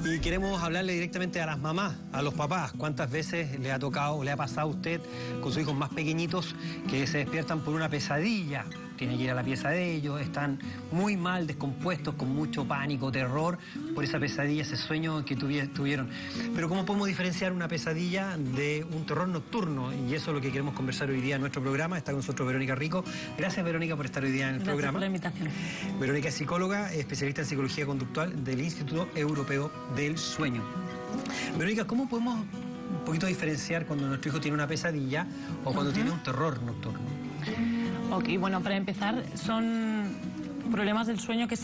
Y queremos hablarle directamente a las mamás, a los papás. ¿Cuántas veces le ha tocado o le ha pasado a usted con sus hijos más pequeñitos que se despiertan por una pesadilla? Tiene que ir a la pieza de ellos, están muy mal, descompuestos, con mucho pánico, terror, por esa pesadilla, ese sueño que tuvieron. Pero ¿cómo podemos diferenciar una pesadilla de un terror nocturno? Y eso es lo que queremos conversar hoy día en nuestro programa. Está con nosotros Verónica Rico. Gracias, Verónica, por estar hoy día en el programa. Gracias por la invitación. Verónica es psicóloga, especialista en psicología conductual del Instituto Europeo del Sueño. Verónica, ¿cómo podemos un poquito diferenciar cuando nuestro hijo tiene una pesadilla o cuando tiene un terror nocturno? Ok, bueno, para empezar, son problemas del sueño que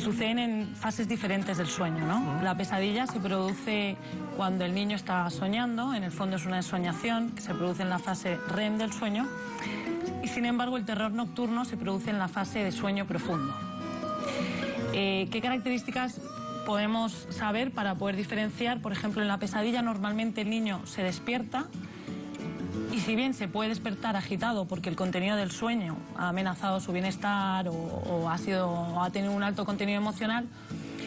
suceden en fases diferentes del sueño, ¿no? La pesadilla se produce cuando el niño está soñando, en el fondo es una ensoñación que se produce en la fase REM del sueño, y sin embargo el terror nocturno se produce en la fase de sueño profundo. ¿Qué características podemos saber para poder diferenciar? Por ejemplo, en la pesadilla normalmente el niño se despierta, y si bien se puede despertar agitado porque el contenido del sueño ha amenazado su bienestar o ha tenido un alto contenido emocional,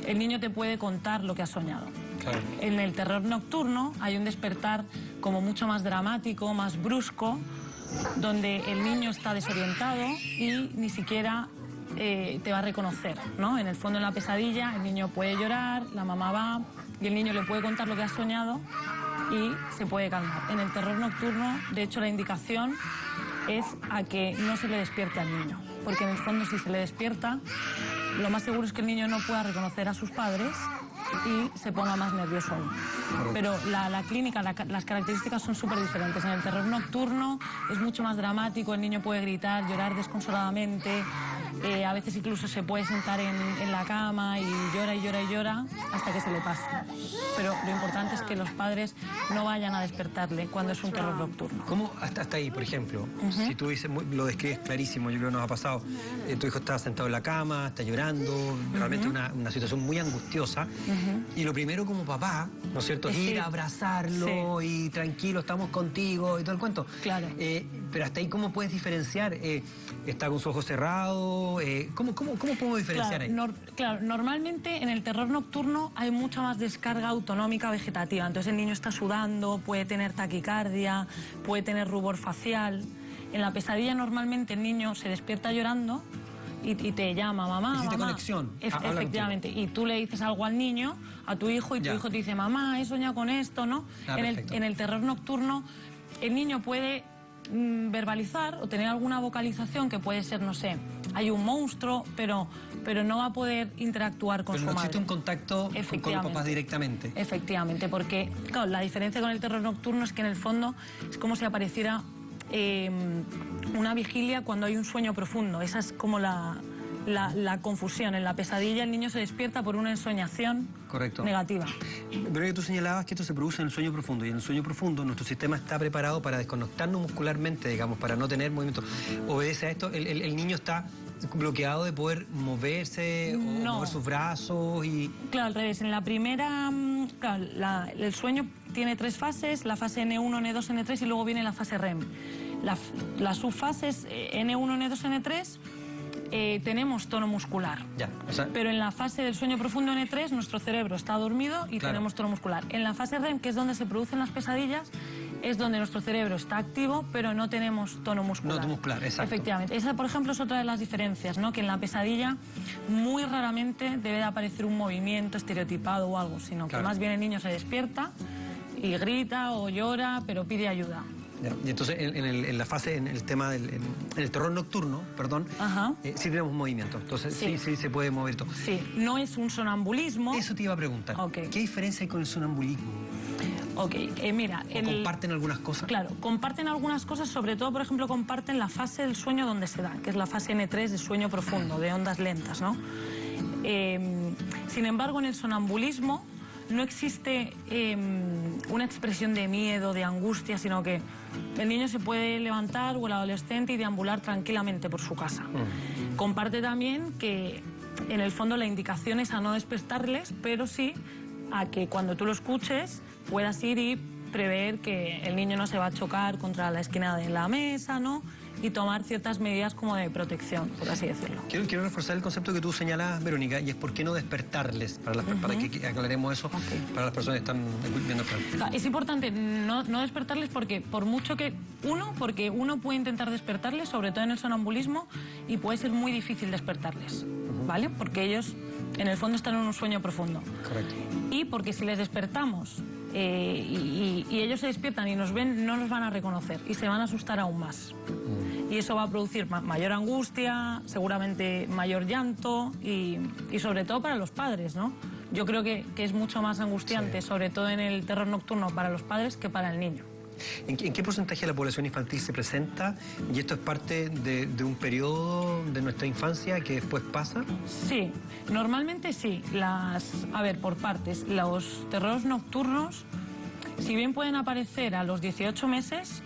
el niño te puede contar lo que ha soñado. Claro. En el terror nocturno hay un despertar como mucho más dramático, más brusco, donde el niño está desorientado y ni siquiera te va a reconocer, ¿no? En el fondo, en la pesadilla, el niño puede llorar, la mamá va y el niño le puede contar lo que ha soñado y se puede calmar. En el terror nocturno, de hecho, la indicación es a que no se le despierte al niño, porque en el fondo, si se le despierta, lo más seguro es que el niño no pueda reconocer a sus padres y se ponga más nervioso aún. Pero la clínica, las características son súper diferentes. En el terror nocturno es mucho más dramático, el niño puede gritar, llorar desconsoladamente, a veces incluso se puede sentar en la cama y llora y llora y llora hasta que se le pasa. Pero lo importante es que los padres no vayan a despertarle cuando es un terror nocturno. ¿Cómo hasta ahí, por ejemplo? Si tú dices, lo describes clarísimo, yo creo que nos ha pasado, tu hijo está sentado en la cama, está llorando, realmente una situación muy angustiosa, y lo primero como papá, ¿no es cierto?, es ir a abrazarlo y tranquilo, estamos contigo y todo el cuento. Claro. Pero hasta ahí, ¿cómo puedes diferenciar? ¿Está con sus ojos cerrados? ¿Cómo podemos diferenciar ahí? Claro, normalmente en el terror nocturno hay mucha más descarga autonómica vegetativa. Entonces el niño está sudando, puede tener taquicardia, puede tener rubor facial. En la pesadilla normalmente el niño se despierta llorando y te llama, mamá, Existe mamá. conexión. Efectivamente. Y tú le dices algo al niño, a tu hijo, y tu hijo te dice, mamá, he soñado con esto, ¿no? En el terror nocturno el niño puede verbalizar o tener alguna vocalización que puede ser, no sé, hay un monstruo, pero no va a poder interactuar con su madre. Pero no existe un contacto con los papás directamente. Efectivamente, porque claro, la diferencia con el terror nocturno es que en el fondo es como si apareciera una vigilia cuando hay un sueño profundo. Esa es como la confusión. En la pesadilla el niño se despierta por una ensoñación negativa. Pero tú señalabas que esto se produce en el sueño profundo, y en el sueño profundo nuestro sistema está preparado para desconectarnos muscularmente, digamos, para no tener movimiento. ¿Obedece a esto? ¿El niño está bloqueado de poder moverse o mover sus brazos? Claro, al revés. En la primera, claro, el sueño tiene 3 fases, la fase N1, N2, N3 y luego viene la fase REM. Las subfases N1, N2, N3 tenemos tono muscular. Pero en la fase del sueño profundo N3 nuestro cerebro está dormido y tenemos tono muscular. En la fase REM, que es donde se producen las pesadillas, es donde nuestro cerebro está activo, pero no tenemos tono muscular. No muscular, exacto. Efectivamente. Esa, por ejemplo, es otra de las diferencias, ¿no? Que en la pesadilla muy raramente debe de aparecer un movimiento estereotipado o algo, sino que más bien el niño se despierta y grita o llora, pero pide ayuda. Y entonces en la fase, en el tema en el terror nocturno, perdón, sí tenemos movimiento. Entonces sí se puede mover todo. Sí, no es un sonambulismo. Eso te iba a preguntar. ¿Qué diferencia hay con el sonambulismo? Mira... ¿Comparten algunas cosas? Claro, comparten algunas cosas, sobre todo, por ejemplo, comparten la fase del sueño donde se da, que es la fase N3 de sueño profundo, de ondas lentas, ¿no? Sin embargo, en el sonambulismo no existe una expresión de miedo, de angustia, sino que el niño se puede levantar o el adolescente y deambular tranquilamente por su casa. Comparte también que en el fondo la indicación es a no despertarles, pero sí a que cuando tú lo escuches puedas ir y prever que el niño no se va a chocar contra la esquina de la mesa, ¿no? y tomar ciertas medidas como de protección, por así decirlo. Quiero reforzar el concepto que tú señalabas, Verónica, y es por qué no despertarles, para que aclaremos eso, para las personas que están viendo el programa. Es importante no despertarles porque porque uno puede intentar despertarles, sobre todo en el sonambulismo, y puede ser muy difícil despertarles, ¿vale? Porque ellos en el fondo están en un sueño profundo. Correcto. Y porque si les despertamos y ellos se despiertan y nos ven, no nos van a reconocer y se van a asustar aún más. Y eso va a producir mayor angustia, seguramente mayor llanto y sobre todo para los padres, ¿no? Yo creo que es mucho más angustiante, sobre todo en el terror nocturno, para los padres que para el niño. ¿En qué porcentaje de la población infantil se presenta? ¿Y esto es parte de un periodo de nuestra infancia que después pasa? Sí, normalmente sí. A ver, por partes. Los terrores nocturnos, si bien pueden aparecer a los 18 meses,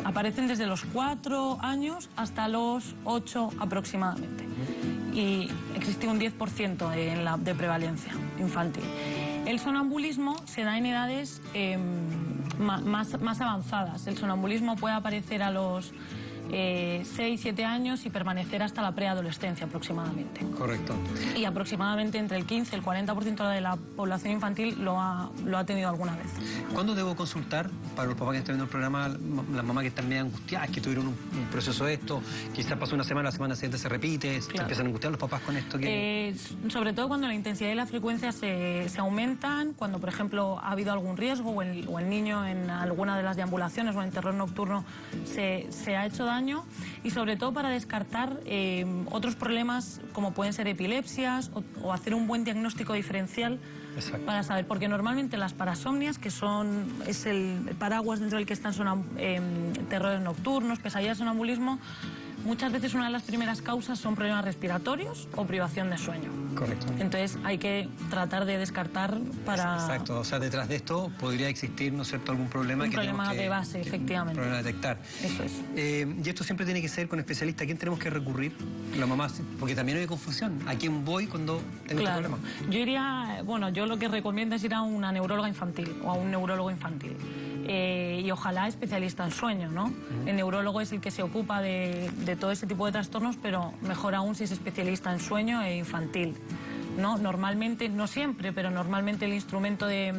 aparecen desde los 4 años hasta los 8 aproximadamente. Y existe un 10% de prevalencia infantil. El sonambulismo se da en edades más avanzadas. El sonambulismo puede aparecer a los 6, 7 años y permanecer hasta la preadolescencia aproximadamente. Correcto. Y aproximadamente entre el 15 y el 40% de la población infantil lo ha tenido alguna vez. ¿Cuándo debo consultar, para los papás que están viendo el programa, las mamás que están medio angustiadas, que tuvieron un proceso de esto, quizás pasó una semana, la semana siguiente se repite, se empiezan a angustiar los papás con esto? Sobre todo cuando la intensidad y la frecuencia se aumentan, cuando por ejemplo ha habido algún riesgo o el niño en alguna de las deambulaciones o en terror nocturno se ha hecho daño, y sobre todo para descartar otros problemas como pueden ser epilepsias o hacer un buen diagnóstico diferencial. Exacto. Para saber, porque normalmente las parasomnias, que es el paraguas dentro del que están terrores nocturnos, pesadillas, sonambulismo, muchas veces una de las primeras causas son problemas respiratorios o privación de sueño. Correcto. Entonces hay que tratar de descartar para... Exacto, o sea, detrás de esto podría existir, ¿no es cierto?, algún problema un problema de base, efectivamente. Un problema a detectar. Eso es. Y esto siempre tiene que ser con especialistas. ¿A quién tenemos que recurrir? La mamá, porque también hay confusión. ¿A quién voy cuando tengo este problema? Yo iría, yo lo que recomiendo es ir a una neuróloga infantil o a un neurólogo infantil. Y ojalá especialista en sueño, ¿no? El neurólogo es el que se ocupa de todo ese tipo de trastornos, pero mejor aún si es especialista en sueño e infantil, ¿no? Normalmente, no siempre, pero normalmente el instrumento de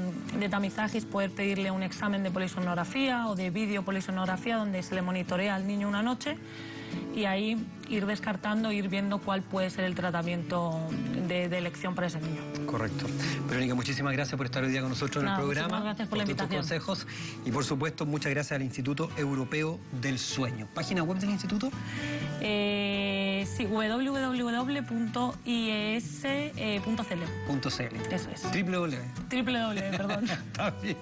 tamizaje es poder pedirle un examen de polisonografía o de videopolisonografía donde se le monitorea al niño una noche y ahí ir descartando, ir viendo cuál puede ser el tratamiento de elección para ese niño. Correcto. Verónica, muchísimas gracias por estar hoy día con nosotros en el programa. Muchas gracias por la invitación. Tus consejos y por supuesto muchas gracias al Instituto Europeo del Sueño. ¿Página web del instituto? Sí, www.ies.cl. Eso es. www, perdón. Está bien.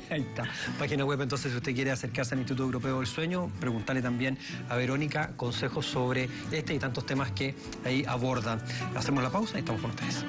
Ahí está. Página web, entonces, si usted quiere acercarse al Instituto Europeo del Sueño, preguntarle también a Verónica consejos sobre este y tantos temas que ahí abordan. Hacemos la pausa y estamos con ustedes.